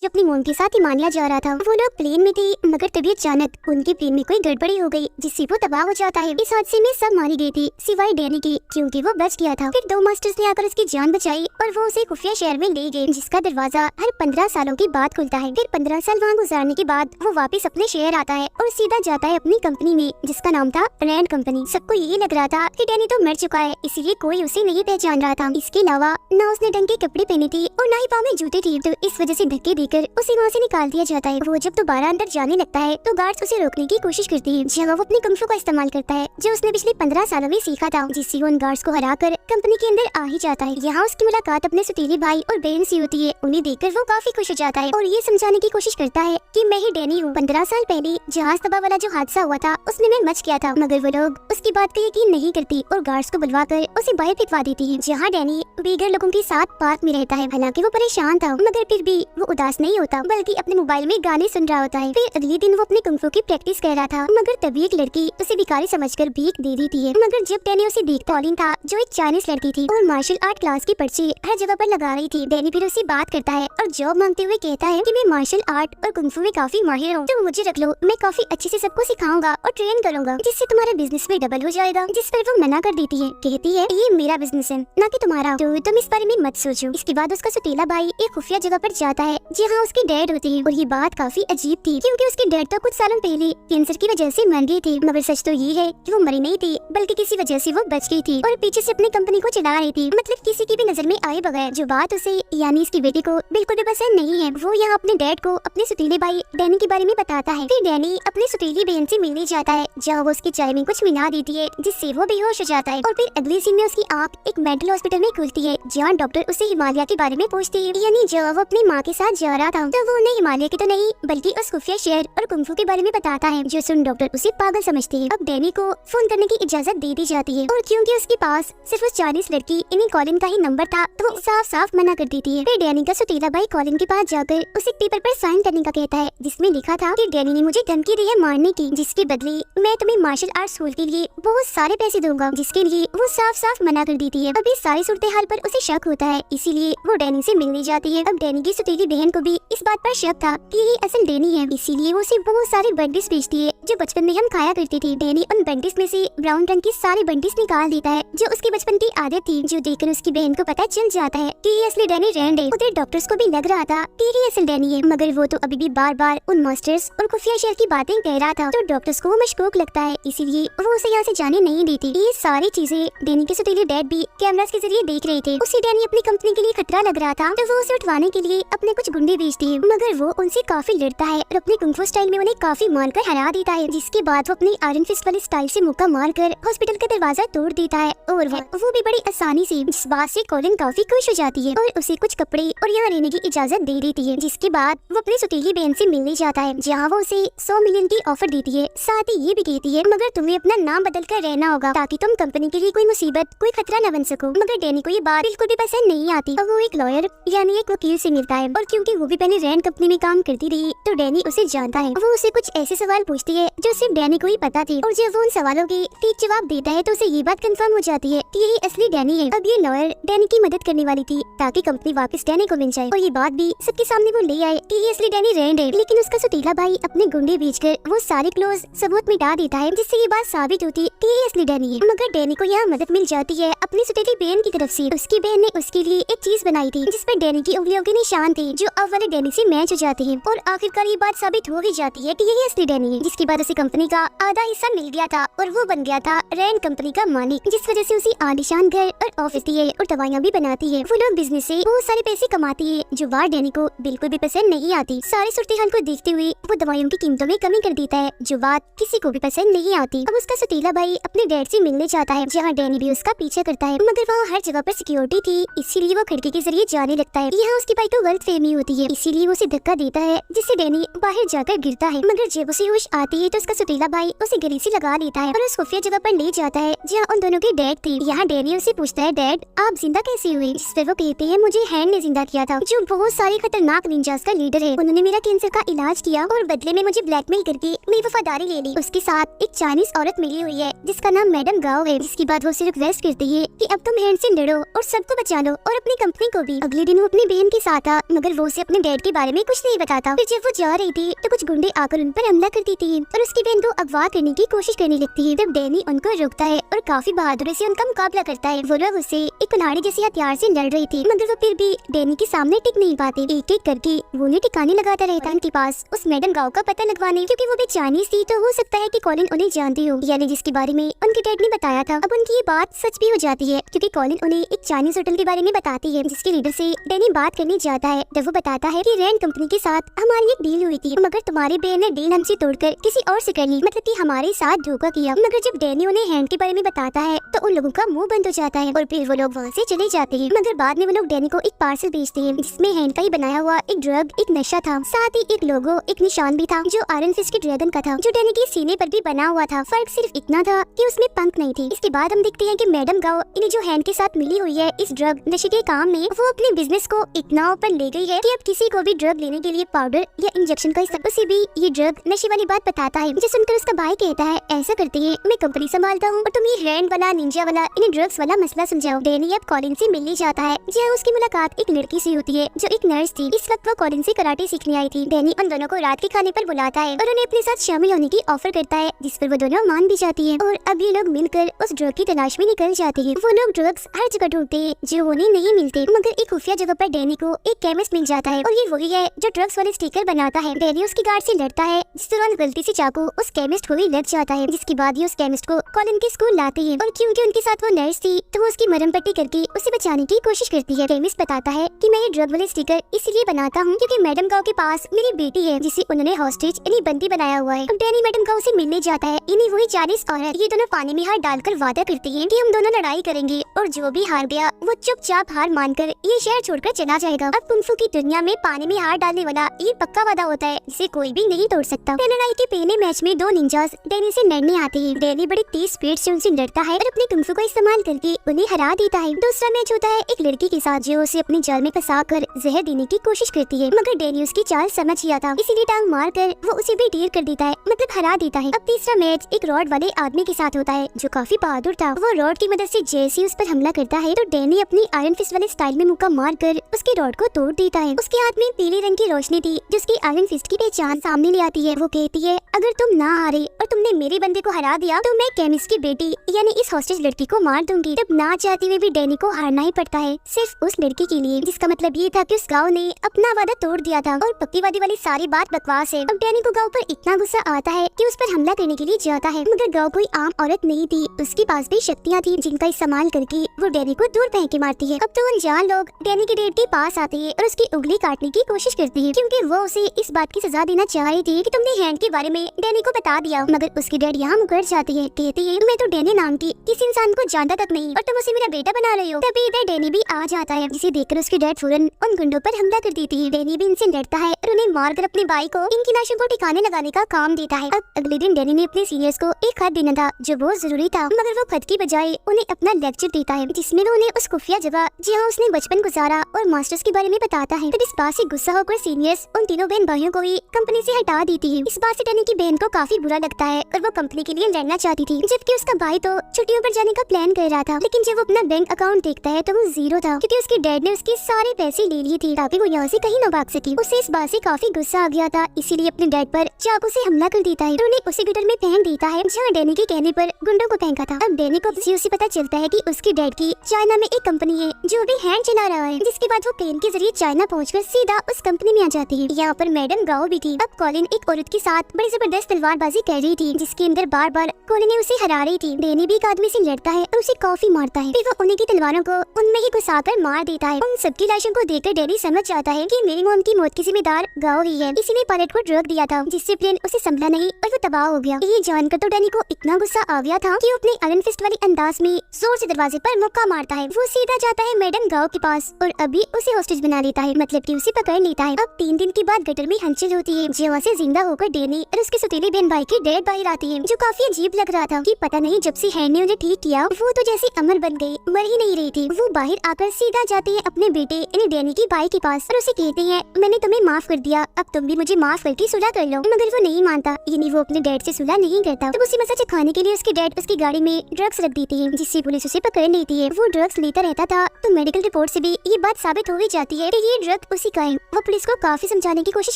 जो अपनी मोम के साथ हिमालय जा रहा था। वो लोग प्लेन में थे मगर तभी अचानक उनके प्लेन में कोई गड़बड़ी हो गई जिससे वो तबाह हो जाता है। इस हादसे में सब मारी गई थी सिवाय डैनी की, क्योंकि वो बच गया था। फिर दो मास्टर्स ने आकर उसकी जान बचाई और वो उसे खुफिया शहर में ले गए जिसका दरवाजा हर 15 सालों के बाद खुलता है। फिर 15 साल वहाँ गुजारने के बाद वो वापस अपने शहर आता है और सीधा जाता है अपनी कंपनी में जिसका नाम था रैंड कंपनी। सबको ये लग रहा था कि डैनी तो मर चुका है, इसीलिए कोई उसे नहीं पहचान रहा था। इसके अलावा न उसने ढंग के कपड़े पहने थे और न ही पाँव में जूते थे, तो इस वजह से धक्के देकर उसे वहाँ से निकाल दिया जाता है। वो जब दोबारा अंदर जाने लगता है तो गार्ड्स उसे रोकने की कोशिश करती है, जहाँ वो अपनी कुंफू का इस्तेमाल करता है जो उसने पिछले 15 सालों में सीखा था, जिससे वो उन गार्ड्स को हराकर कंपनी के अंदर आ ही जाता है। यहाँ उसकी मुलाकात अपने सतीले भाई और बहन से होती है। उन्हें देखकर वो काफी खुश हो जाता है और ये समझाने की कोशिश करता है कि मैं ही डैनी हूँ। 15 साल पहले जहाज तबाह वाला जो हादसा हुआ था उसमें मैं मच गया था, मगर वो लोग उसकी बात का यकीन नहीं करती और गार्ड्स को बुलवाकर उसे बाहर फेंकवा देती है, जहाँ डैनी बेघर लोगों के साथ पार्क में रहता है। हालांकि वो परेशान था मगर फिर भी वो उदास नहीं होता, बल्कि अपने मोबाइल में गाने सुन रहा होता है। फिर अगले दिन वो अपने कुंफू की प्रैक्टिस कर रहा था, मगर तभी एक लड़की उसे भिखारी समझकर भीख दे देती है। मगर जब डैनी उसे देखता, पॉलिन था जो एक चाइनीज लड़की थी और मार्शल आर्ट क्लास की पर्ची हर जगह पर लगा रही थी। डैनी फिर उससे बात करता है और जॉब मांगते हुए कहता है कि मैं मार्शल आर्ट और कुंफू में काफी माहिर हूँ, तो मुझे रख लो, मैं काफी अच्छे से सबको सिखाऊंगा और ट्रेन करूंगा, जिससे तुम्हारा बिजनेस भी डबल हो जाएगा। जिस पर वो मना कर देती है, कहती है ये मेरा बिजनेस है ना कि तुम्हारा, तो तुम इस बारे में मत सोचो। इसके बाद उसका सतीला भाई एक खुफिया जगह पर जाता है जहाँ उसकी डैड होती है, और ये बात काफी अजीब थी क्योंकि उसके डैड तो कुछ सालों पहले कैंसर की वजह से मर गई थी। मगर सच तो ये है कि वो मरी नहीं थी, बल्कि किसी वजह से वो बच गई थी और पीछे से अपनी कंपनी को चला रही थी, मतलब किसी की भी नजर में आए बगैर। जो बात उसे यानी इसकी बेटी को बिल्कुल भी पसंद नहीं है। वो यहाँ अपने डैड को अपने सतीले भाई डैनी के बारे में बताता है। फिर डैनी अपनी सतीली बहन से मिलने जाता है, जहाँ वो उसकी चाय में कुछ मिला देती है जिससे वो बेहोश हो जाता है। और फिर अगले सीन में उसकी आँख एक मेंटल हॉस्पिटल में खुलती है, जहाँ डॉक्टर उसे हिमालय के बारे में पूछते हैं। यानी जब वो अपनी माँ के साथ जा रहा था तो वो उन्हें हिमालय की तो नहीं बल्कि उस खुफिया शहर और कुंफू के बारे में बताता है, जो सुन डॉक्टर उसे पागल समझते हैं। अब डैनी को फोन करने की इजाजत दे दी जाती है, और क्योंकि उसके पास सिर्फ उस चाइनीज लड़की इन्हीं कॉलिन का ही नंबर था तो वो साफ साफ मना कर देती है। फिर डैनी का सतीला भाई कॉलिन के पास जाकर उसे पेपर पर साइन करने का कहता है, जिसमें लिखा था कि डैनी ने मुझे धमकी दी है मारने की, जिसके बदले मैं तुम्हें मार्शल आर्ट स्कूल के लिए बहुत सारे पैसे दूंगा, जिसके लिए वो साफ साफ मना कर देती है। अब इस सारी सूरत हाल पर उसे शक होता है, इसीलिए वो डैनी से मिलने जाती है। अब डैनी की सतीली बहन को भी इस बात पर शक था कि ये असल डैनी है, इसीलिए वो उसे बहुत सारे बंडिस बेचती है जो बचपन में हम खाया करते थे। डैनी उन बंडिस में से ब्राउन रंग की सारी बंडिस निकाल देता है जो उसकी बचपन की आदत थी, जो देखकर उसकी बहन को पता चल जाता है कि ये असली डैनी रैंड है। उधर डॉक्टर्स को भी लग रहा था कि ये असल डैनी है, मगर वो तो अभी भी बार बार उन मास्टर्स और खुफिया शहर की बातें कह रहा था, तो डॉक्टर्स को मशकूक लगता है, इसीलिए वो उसे यहाँ से जाने नहीं देती। ये सारी चीजें डैनी के सतीले डैड भी कैमरास के जरिए देख रहे थे। उसे डैनी अपनी कंपनी के लिए खतरा लग रहा था, तो वो उसे उठवाने के लिए अपने कुछ गुंडे भेजती है, मगर वो उनसे काफी लड़ता है और अपने कुंफू स्टाइल में उन्हें काफी मारकर हरा देता है। जिसके बाद वो अपनी आयरन फिस्ट वाले स्टाइल से मुक्का मारकर हॉस्पिटल का दरवाजा तोड़ देता है, और वो भी बड़ी आसानी से, जिस बात से कॉलिन काफी खुश हो जाती है और उसे कुछ कपड़े और यहाँ रहने की इजाजत दे देती है। जिसके बाद वो अपनी सतीली बहन से मिलने जाता है, जहाँ वो उसे 100 मिलियन की ऑफर देती है। साथ ही ये भी कहती है मगर तुम्हें अपना नाम बदल कर रहना होगा ताकि तुम कंपनी के लिए कोई मुसीबत कोई खतरा न बन सको। मगर डैनी को ये बात बिल्कुल भी पसंद नहीं आती। अब वो एक लॉयर यानी एक वकील से मिलता है, और क्योंकि वो भी पहले रैंड कंपनी में काम करती रही तो डैनी उसे जानता है। वो उसे कुछ ऐसे सवाल पूछती है जो सिर्फ डैनी को ही पता थी, और जब वो उन सवालों के ठीक जवाब देता है तो उसे ये बात कंफर्म हो जाती है कि यही असली डैनी है। अब ये लॉयर डैनी की मदद करने वाली थी ताकि कंपनी वापस डैनी को मिल जाए, और ये बात भी सबके सामने वो ले आए कि ये असली डैनी रैंड है। लेकिन उसका सतीला भाई अपने गुंडे भेजकर वो सारे क्लोज सबूत मिटा देता है, जिससे ये बात साबित होती कि ये असली डैनी है। मगर डैनी को यहाँ मदद मिल जाती है अपनी सतीली बहन की तरफ से। उसकी बहन ने उसके लिए एक चीज बनाई थी जिस पर डैनी की उंगलियों के निशान थे, जो अब वाले डैनी से मैच हो जाते हैं, और आखिरकार ये बात साबित हो ही जाती है कि यही असली डैनी है। जिसके बाद उसे कंपनी का आधा हिस्सा मिल गया था और वो बन गया था रैंड कंपनी का मालिक, जिस वजह से उसे आलीशान घर और ऑफिस है और दवाइयाँ भी बनाती है। वो लोग बिजनेस से बहुत सारे पैसे कमाती है, जो बार डैनी को बिल्कुल भी पसंद नहीं आती। सारी सूरत हाल को देखते हुए वो दवाइयों की कीमतों में कमी कर देता है, जो बात किसी को भी पसंद नहीं आती। अब उसका सतीला भाई अपने डैड से मिलने जाता है, जहाँ डैनी भी उसका पीछा करता है, मगर वहाँ हर जगह पर सिक्योरिटी थी, इसीलिए वो खिड़की के जरिए जाने लगता है। यहाँ उसकी भाई को गलतफहमी होती है, इसीलिए वो उसे धक्का देता है, जिससे डैनी बाहर जाकर गिरता है। मगर जब उसे होश आती है तो उसका सतीला भाई उसे गले से लगा लेता है और उस खुफिया जगह पर ले जाता है जहाँ उन दोनों के डैड थे। यहाँ डैनी उसे पूछता है, डैड आप जिंदा कैसे हुए? जिस पर वो कहते हैं मुझे हैंड ने जिंदा किया था, जो बहुत सारे खतरनाक निंजास का लीडर है। उन्होंने मेरा कैंसर का इलाज किया और बदले में मुझे ब्लैकमेल करके मेरी वफादारी ले ली। उसके साथ एक चाइनीज औरत मिली हुई है जिसका नाम मैडम गाओ है। जिसके बाद वो उसे रिक्वेस्ट करती है कि अब तुम हैंड से लड़ो और सबको बचा लो और अपनी कंपनी को भी। अगले दिन वो अपनी बहन के साथ था, मगर वो उसे अपने डैड के बारे में कुछ नहीं बताता। फिर जब वो जा रही थी तो कुछ गुंडे आकर उन पर हमला कर देते हैं और उसकी बहन को अगवा करने की कोशिश करने लगती है। तब डैनी उनको रोकता है और काफी बहादुरी से उनका मुकाबला करता है। वो लोग उससे एक कुल्हाड़ी जैसे हथियार से लड़ रही थी, मगर वो फिर भी डैनी के सामने टिक नहीं पाते। एक एक करके वो उन्हें ठिकाने लगाता रहता है उनके पास उस मैडम गाँव का पता लगवाने, क्योंकि वो भी चाइनीज थी तो हो सकता है कि कॉलिन उन्हें जानती हो, यानी जिसके बारे में उनके डैड ने बताया था। अब उनकी ये बात सच भी हो जाती है, क्योंकि कॉलिन उन्हें एक चाइनीज होटल के बारे में बताती है जिसके लीडर से डैनी बात करने जाता है। जब वो बताता है कि रैंड कंपनी के साथ हमारी एक डील हुई थी, मगर तुम्हारी बहन ने डील हमसे तोड़कर किसी और से कर ली, मतलब कि हमारे साथ धोखा किया। मगर जब डैनी उन्हें हैंड के बारे में बताता है तो उन लोगों का मुंह बंद हो जाता है और फिर वो लोग वहाँ से चले जाते हैं। मगर बाद में वो लोग डैनी को एक पार्सल भेजते हैं जिसमें हैंड का ही बनाया हुआ एक ड्रग, एक नशा था, साथ ही एक लोगो, एक निशान भी था जो आयरन फिस्ट के ड्रैगन का था, जो डैनी के सीने पर भी बना हुआ था। फर्क सिर्फ इतना था कि उसमें पंख नहीं थे। इसके बाद हम देखते हैं कि मैडम गाओ इन्हें जो हैंड के साथ मिली हुई है इस ड्रग नशे के काम में, वो अपने बिजनेस को इतना ऊपर ले गई है कि अब किसी को भी ड्रग लेने के लिए पाउडर या इंजेक्शन का उसे भी ये ड्रग नशे वाली बात बताता है। जो सुनकर उसका भाई कहता है ऐसा करते हैं मैं कंपनी संभालता हूँ और तुम ये रैंड वाला, निंजा वाला, इन्हें ड्रग्स वाला मसला समझाओ। डैनी अब कॉलिन से मिलने जाता है जहाँ उसकी मुलाकात एक लड़की से होती है जो एक नर्स थी। इस वक्त वो कॉलिन से कराटे सीखने आई थी। डैनी उन दोनों को रात के खाने पर बुलाता है और उन्हें अपने साथ शामिल होने की ऑफर करता है, जिस पर वो दोनों मान भी जाती है और अब ये लोग मिलकर उस ड्रग की तलाश में निकल जाते हैं। वो लोग ड्रग्स हर जगह ढूंढते हैं जो उन्हें नहीं मिलते, मगर एक खुफिया जगह पर डैनी को एक केमिस्ट मिल जाता है और ये वही है जो ड्रग्स वाले स्टिकर बनाता है। डैनी उसकी गार्ड से लड़ता है जिस दौरान गलती से चाकू उस केमिस्ट को ही लग जाता है, जिसके बाद ये उस केमिस्ट को कॉलिन के स्कूल लाते हैं और क्योंकि उनके साथ वो नर्स थी तो वो उसकी मरहम पट्टी करके उसे बचाने की कोशिश करती है। केमिस्ट बताता है कि मैं ये ड्रग वाले स्टिकर इसलिए बनाता हूँ क्योंकि मैडम गाँव के पास मेरी बेटी है जिसे उन्होंने हॉस्टेज यानी बंदी बनाया हुआ है। अब डैनी मैडम गाँव से मिलने जाता है। इन्हीं वही चाइनीज औरत, ये दोनों पानी में हाथ डालकर वादा करती है कि हम दोनों लड़ाई करेंगे और जो भी हार गया वो चुपचाप हार मानकर ये शहर छोड़कर चला जाएगा। अब कुंफू की दुनिया में पानी में हाथ डालने वाला ये पक्का वादा होता है जिसे कोई भी नहीं तोड़ सकता। लड़ाई के पहले मैच में दो निंजास डैनी से लड़ने आते हैं। डैनी बड़ी तेज स्पीड से उनसे लड़ता है और अपने कुंफू का इस्तेमाल करके उन्हें हरा देता है। दूसरा मैच होता है एक लड़की के साथ जो उसे अपने जाल में फंसा कर जहर देने की कोशिश करती है, मगर डैनी उसकी चाल समझ गया था, इसीलिए टांग मार कर वो उसे भी ढेर कर देता है, मतलब हरा देता है। अब तीसरा मैच एक रॉड वाले आदमी के साथ होता है जो काफी बहादुर था। वो रॉड की मदद से जैसे उस पर हमला करता है तो डैनी अपनी आयरन फिस्ट वाले स्टाइल में मुक्का मार कर उसके रॉड को तोड़ देता है। उसके हाथ में पीले रंग की रोशनी थी जिसकी आयरन फिस्ट की पहचान सामने ले आती है। वो कहती है अगर तुम ना हारे और तुमने मेरे बंदे को हरा दिया तो मैं केमिस्ट की बेटी यानी इस हॉस्टेज लड़की को मार दूंगी। तब ना चाहते हुए भी डैनी को हारना ही पड़ता है सिर्फ उस लड़की के लिए, जिसका मतलब ये था कि उस गाँव ने अपना वादा तोड़ दिया था और पक्कीवादी वाली सारी बात बकवास है। अब डैनी को गाँव पर इतना गुस्सा आता है कि उस पर हमला करने के लिए जाता है, मगर गाँव कोई आम औरत नहीं थी, उसके पास भी शक्तियाँ थी जिनका इस्तेमाल करके वो डैनी को दूर फेंक के मारती है। अब तो अनजान लोग डैनी के डैड के पास आते हैं और उसकी उंगली काटने की कोशिश करती है क्योंकि वो उसे इस बात की सजा देना चाह रही थी कि तुमने हैंड के बारे में डैनी को बता दिया, मगर उसके डैड यहाँ मुकर जाती है, कहती है मैं तो डैनी नाम की किसी इंसान को जानता तक नहीं और तुम उसे मेरा बेटा बना रही हो। तभी इधर डैनी भी आ जाता है जिसे देखकर उसके डैड फौरन उन गुंडों पर हमला कर देती है। डैनी भी इनसे लड़ता है और उन्हें मारकर अपने भाई को इनकी लाशों को ठिकाने लगाने का काम देता है। अब अगले दिन डैनी ने अपने सीनियर्स को एक खत देना था जो बहुत जरूरी था, मगर वो खत की बजाय उन्हें अपना लेक्चर देता है जिसमें वो उन्हें उस खुफिया जगह जहाँ उसने बचपन गुजारा और मास्टर्स के बारे में बताता है। तो इस बात से गुस्सा होकर सीनियर्स उन तीनों बहन भाइयों को ही कंपनी से हटा देती है। इस बात से डैनी की बहन को काफी बुरा लगता है और वो कंपनी के लिए लड़ना चाहती थी, जबकि उसका भाई तो छुट्टियों पर जाने का प्लान कर रहा था। लेकिन जब वो अपना बैंक अकाउंट देखता है तो वो जीरो था क्योंकि उसके डैड ने उसके सारे पैसे ले लिए थे ताकि वो यहाँ से कहीं न भाग सके। उसे इस बात से काफी गुस्सा आ गया था, इसीलिए अपने डैड पर चाकू से हमला कर देता है और उन्हें उसी गुटर में फेंक देता है जहाँ डैनी के कहने पर गुंडों को फेंका था। अब डैनी को किसी से पता चलता है कि उसके डैड की चाइना में एक कंपनी है जो भी हैंड चला रहा है, जिसके बाद वो प्लेन के जरिए चाइना पहुंचकर सीधा उस कंपनी में आ जाती है। यहाँ पर मैडम गाओ भी थी। अब कॉलिन एक औरत के साथ बड़ी जबरदस्त तलवारबाजी कर रही थी जिसके अंदर बार बार कॉलिन ने उसे हरा रही थी। डैनी भी एक आदमी से लड़ता है और उसे काफी मारता है, फिर वो उन्हीं की तलवारों को उनमें ही घुसाकर मार देता है। उन सबकी लाशों को देखकर डैनी समझ जाता है कि मेरी मॉम की मौत की जिम्मेदार गाओ ही है, इसी ने पायलट को ड्रग दिया था जिससे प्लेन उसे संभला नहीं और वो तबाह हो गया। ये जानकर तो डैनी को इतना गुस्सा आ गया था कि वो अपने आयरन फिस्ट वाली अंदाज में जोर से दरवाजे पर मुक्का मारता है। वो सीधा जाता है मैडम गाओ के पास और अभी उसे हॉस्टेज बना लेता है, मतलब कि उसे पकड़ लेता है। अब 3 दिन के बाद गटर में हलचल होती है जहाँ से जिंदा होकर डैनी और उसके सौतेले बहन भाई की डेड बाहर आती है, जो काफी अजीब लग रहा था कि पता नहीं जब से हैंड ने उन्हें ठीक किया वो तो जैसे अमर बन गई, मर ही नहीं रही थी। वो बाहर आकर सीधा जाते हैं अपने बेटे यानी डैनी की भाई के पास और उसे कहते हैं मैंने तुम्हें माफ कर दिया, अब तुम भी मुझे माफ करके सुलह कर लो। मगर वो नहीं मानता, यानी वो अपने डैड से सुलह नहीं करता। तो उसे मजा चखाने के लिए उसके डैड उसकी गाड़ी में ड्रग्स रख देती है जिससे पुलिस उसे पकड़ लेती है। वो ड्रग्स लेता रहता था तो मेडिकल रिपोर्ट से भी ये बात साबित हो ही जाती है कि ये ड्रग उसी का है। वो पुलिस को काफी समझाने की कोशिश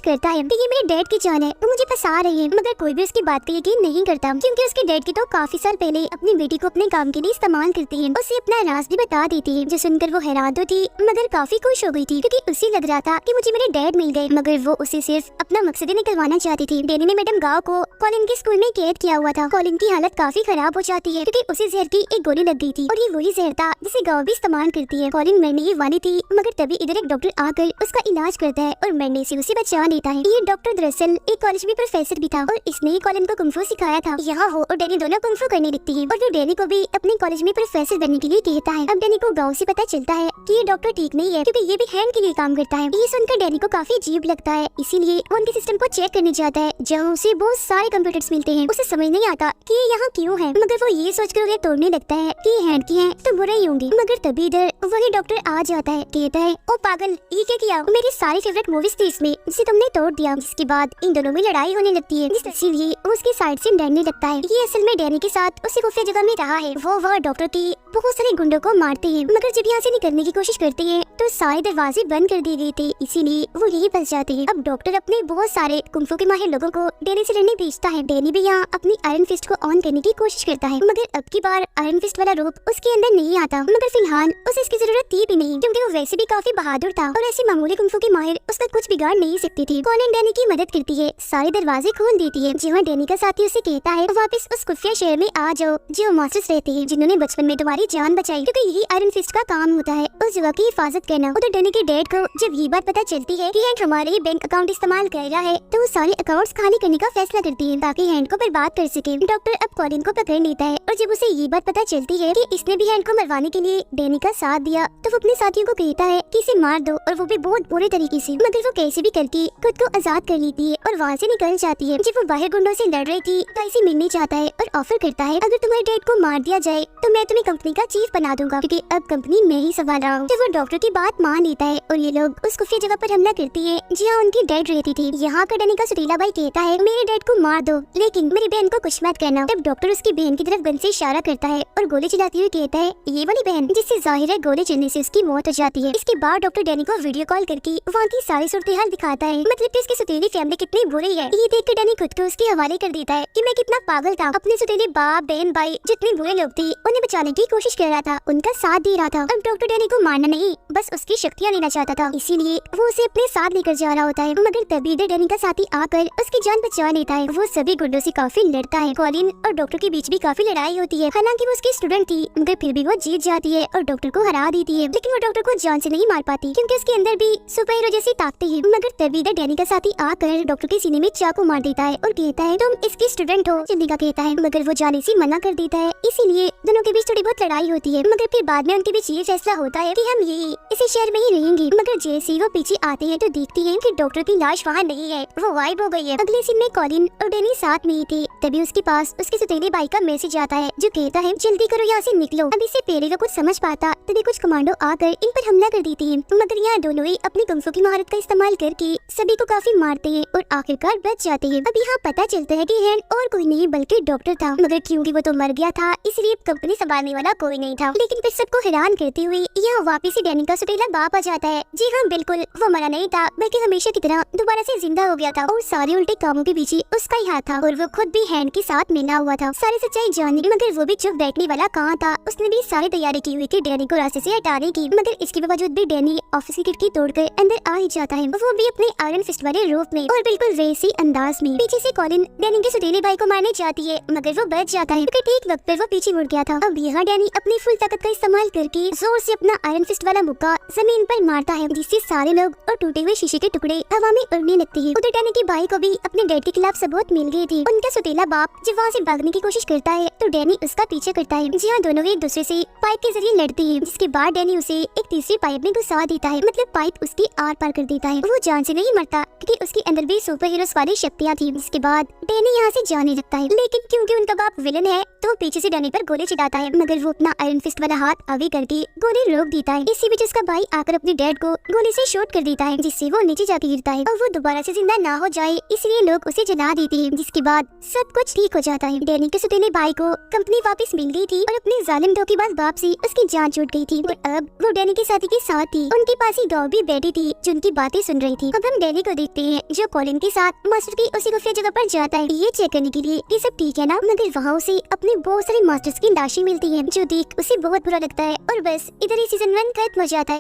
करता है कि ये मेरे डैड की जान है, वो मुझे फंसा रही है, मगर कोई भी उसकी बात का यकीन नहीं करता क्योंकि उसके डैड की तो काफी साल पहले अपनी बेटी को अपने काम के लिए इस्तेमाल करती है। उसे अपना राज भी बता देती है, जो सुनकर वो हैरान तो थी मगर काफी खुश हो गई थी क्योंकि उसे लग रहा था कि मुझे मेरे डैड मिल गए, मगर वो उसे सिर्फ अपना मकसद ही निकलवाना चाहती थी। डैनी ने मैडम गाओ को कॉलिन के स्कूल में कैद किया हुआ था। कॉलिन की हालत काफी खराब हो जाती है क्योंकि उसे जहर की एक गोली लग गई थी और ये वही जहर था जिसे गाओ भी इस्तेमाल करती है। कॉलिन मरने ही वाली थी मगर तभी इधर एक डॉक्टर आकर उसका इलाज करता है और मरने से उसे बचा लेता है। ये डॉक्टर दरअसल एक कॉलेज में प्रोफेसर भी था और इसने ही कॉलिन को कुंफू सिखाया था। यहाँ हो और डैनी दोनों कुंफू करने लगती है और वो डैनी को भी अपने कॉलेज में प्रोफेसर बनने के लिए कहता है। अब डैनी को गाँव से पता चलता है कि ये डॉक्टर ठीक नहीं है क्योंकि ये भी हैंड के लिए काम करता है। ये सुनकर डैनी को काफी अजीब लगता है, इसीलिए वो उनके सिस्टम को चेक करने जाता है जहाँ उसे बहुत सारे कंप्यूटर्स मिलते हैं। उसे समझ नहीं आता कि ये यहाँ क्यों है, मगर वो ये सोचकर उन्हें तोड़ने लगता है कि ये हैंड की है तो बुरे ही होंगे। मगर तभी इधर वही डॉक्टर आ जाता है, कहता है ओ पागल ये क्या किया, मेरी सारी फेवरेट मूवीज थी इसमें जिसे तुमने तोड़ दिया। जिसके बाद इन दोनों में लड़ाई होने लगती है, इसीलिए वो उसकी साइड से डरने लगता है। ये असल में डैनी के साथ उसी खुफिया जगह में रहा है। वो वह डॉक्टर की बहुत सारे गुंडों को मारते हैं, मगर जब यहाँ से निकलने की कोशिश करते हैं तो सारे दरवाजे बंद कर दिए गए थे, इसीलिए वो यही फंस जाते हैं। अब डॉक्टर अपने बहुत सारे कुंफू के माहिर लोगों को डैनी से लड़ने भेजता है। डैनी भी यहाँ अपनी आयरन फिस्ट को ऑन करने की कोशिश करता है, मगर अब की बार आयरन फिस्ट वाला रूप उसके अंदर नहीं आता। मगर फिलहाल उसे इसकी जरूरत थी भी नहीं क्योंकि वो वैसे भी काफी बहादुर था और ऐसी मामूली कुंफू की माहिर उसका कुछ बिगाड़ नहीं सकती थी। कॉलिन डैनी की मदद करती है, सारे दरवाजे खोल देती है। जहाँ डैनी का साथी उसे कहता है वापस उस खुफिया शहर में आ जाओ जो मास्टर्स रहते हैं जिन्होंने बचपन में तुम्हारी जान बचाई, क्योंकि यही आयरन फिस्ट का काम होता है उस जगह की हिफाजत करना। उधर डैनी के डैड को जब ये बात पता चलती है कि हैंड हमारे बैंक अकाउंट इस्तेमाल कर रहा है तो वो सारे अकाउंट्स खाली करने का फैसला करती है ताकि हैंड को बर्बाद कर सके। डॉक्टर अब कॉलिन को पकड़ लेता है और जब उसे ये बात पता चलती है कि इसने भी हैंड को मरवाने के लिए डैनी का साथ दिया तो वो अपने साथियों को कहता है कि इसे मार दो और वो भी बहुत बुरे तरीके से, मगर वो कैसे भी करके खुद को आजाद कर लेती है और वहाँ से निकल जाती है। जब वो बाहर गुंडों से लड़ रही थी तो इसे मिलने जाता है और ऑफर करता है अगर तुम्हारे डैड को मार दिया जाए तो मैं तुम्हें कंपनी का चीफ बना दूंगा क्योंकि अब कंपनी मैं ही संभाल रहा हूँ। जब वो डॉक्टर की बात मान लेता है और ये लोग उस खुफिया जगह पर हमला करती है जहाँ उनकी डैड रहती थी। यहाँ का डैनी का सुरीला भाई कहता है मेरे डैड को मार दो लेकिन मेरी बहन को कुछ मत करना। तब डॉक्टर उसकी बहन की तरफ गन से इशारा करता है और गोली चलाते हुए कहता है ये वाली बहन, जिससे जाहिर है गोली चलने से उसकी मौत हो जाती है। इसके बाद डॉक्टर डैनी को वीडियो कॉल करके वहाँ की सारी सूरत हाल दिखाता है, मतलब कि उसकी सुतीली फैमिली कितनी बुरी है। ये देख कर डैनी खुद को उसके हवाले कर देता है कि मैं कितना पागल था, अपने सुतीले बाप बहन भाई जितने बुरे लोग थे उन्हें बचाने की कोशिश कर रहा था, उनका साथ दे रहा था। अब डॉक्टर डैनी को मारना नहीं बस उसकी शक्तियाँ लेना चाहता था, इसीलिए वो उसे अपने साथ लेकर जा रहा होता है। मगर तभी इधर डैनी का साथी आकर उसकी जान बचा लेता है। वो सभी गुंडों से काफी लड़ता है। कॉलिन और डॉक्टर के बीच भी काफी लड़ाई होती है। हालांकि वो उसकी स्टूडेंट थी मगर फिर भी वो जीत जाती है और डॉक्टर को हरा देती है, लेकिन वो डॉक्टर को जान से नहीं मार पाती क्योंकि उसके अंदर भी सुपर हीरो जैसी ताकतें हैं। मगर तभी इधर डैनी का साथी आकर डॉक्टर के सीने में चाकू मार देता है और कहता है तुम इसकी स्टूडेंट हो, जिंदगी कहता है, मगर वो जाने से मना कर देता है। इसीलिए दोनों के बीच थोड़ी बहुत लड़ाई होती है, मगर फिर बाद में उनके बीच ये फैसला होता है कि हम यही इसी शहर में ही रहेंगे। मगर जैसे ही वो पीछे आते हैं तो देखती है कि डॉक्टर की लाश वहाँ नहीं है, वो गायब हो गई है। अगले सीन में कॉलिन और डैनी साथ में ही थे। तभी उसके पास उसके सौतेले भाई का मैसेज आता है जो कहता है जल्दी करो यहाँ से निकलो। अब इससे पहले वो कुछ समझ पाता तभी कुछ कमांडो आकर इन पर हमला कर देती है, मगर यहाँ दोनों ही अपनी कुंफू की महारत का इस्तेमाल करके सभी को काफी मारते हैं और आखिरकार बच जाते हैं। अब यहाँ पता चलता है कि हैंड और कोई नहीं बल्कि डॉक्टर था, मगर क्योंकि वो तो मर गया था इसलिए कंपनी संभालने वाला कोई नहीं था। लेकिन फिर सबको हैरान करते हुए यहाँ वापिस ही डैनी का सुटेला बाप आ जाता है। जी हाँ बिल्कुल, वो मरा नहीं था बल्कि हमेशा की तरह दोबारा से जिंदा हो गया था और सारे उल्टे कामों के पीछे उसका ही हाथ था और वो खुद भी हैंड के साथ मिला हुआ था। सारी सच्चाई जानने की, मगर वो भी चुप बैठने वाला कहाँ था। उसने भी सारी तैयारी की हुई थी डैनी को रास्ते से हटाने की, मगर इसके बावजूद भी डैनी ऑफिस की खिड़की तोड़कर अंदर आ ही जाता है, वो भी अपने आयरन फिस्ट वाले रूप में और बिल्कुल वैसी अंदाज में। पीछे से कॉलिन डैनी के सुतीले भाई को मारने जाती है मगर वो बच जाता है क्योंकि ठीक वक्त पर वो पीछे मुड़ गया था। अब यहाँ डैनी अपनी फुल ताकत का इस्तेमाल करके जोर से अपना आयरन फिस्ट वाला मुक्का जमीन पर मारता है जिससे सारे लोग और टूटे हुए शीशे के टुकड़े हवा में उड़ने लगते हैं। उधर डैनी के भाई को भी अपने डैड के खिलाफ सबूत मिल गए थे। उनका सुतीला बाप जब वहाँ से भागने की कोशिश करता है तो डैनी उसका पीछे करता है। जी हाँ, दोनों एक दूसरे से पाइप के जरिए लड़ते हैं, जिसके बाद डैनी उसे एक तीसरी पाइप में घुसा देता है, मतलब पाइप उसकी आर पार कर देता है। वो जान से नहीं मरता क्योंकि उसके अंदर भी सुपर हीरोज वाली शक्तियाँ थी। जिसके बाद डैनी यहाँ से जाने लगता है, लेकिन क्योंकि उनका बाप विलन है तो वो पीछे से डैनी पर गोली चलाता है, मगर वो अपना आयरन फिस्ट वाला हाथ आगे करके गोली रोक देता है। इसी बीच उसका भाई आकर अपने डैड को गोली से शूट कर देता है, जिससे वो नीचे जाके गिरता है और वो दोबारा से जिंदा ना हो जाए इसलिए लोग उसे जला देते हैं, जिसके बाद सब कुछ ठीक हो जाता है। डैनी के सौतेले भाई को कंपनी वापस मिल गई थी और अपने जालिम धोखेबाज बाप से उसकी जान छूट गई थी और अब वो डैनी के साथी के साथ थी। उनके पास ही डॉग भी बैठी थी जो उनकी बातें सुन रही थी। अब हम डैनी को देखते हैं जो कॉलिन के साथ मास्टर की उसी खुफिया जगह पर जाता है ये चेक करने के लिए कि सब ठीक है ना, मगर वहाँ उसे अपने बहुत सारे मास्टर्स की लाशें मिलती है जो देख उसे बहुत बुरा लगता है और बस इधर ही सीजन 1 खत्म हो जाता है।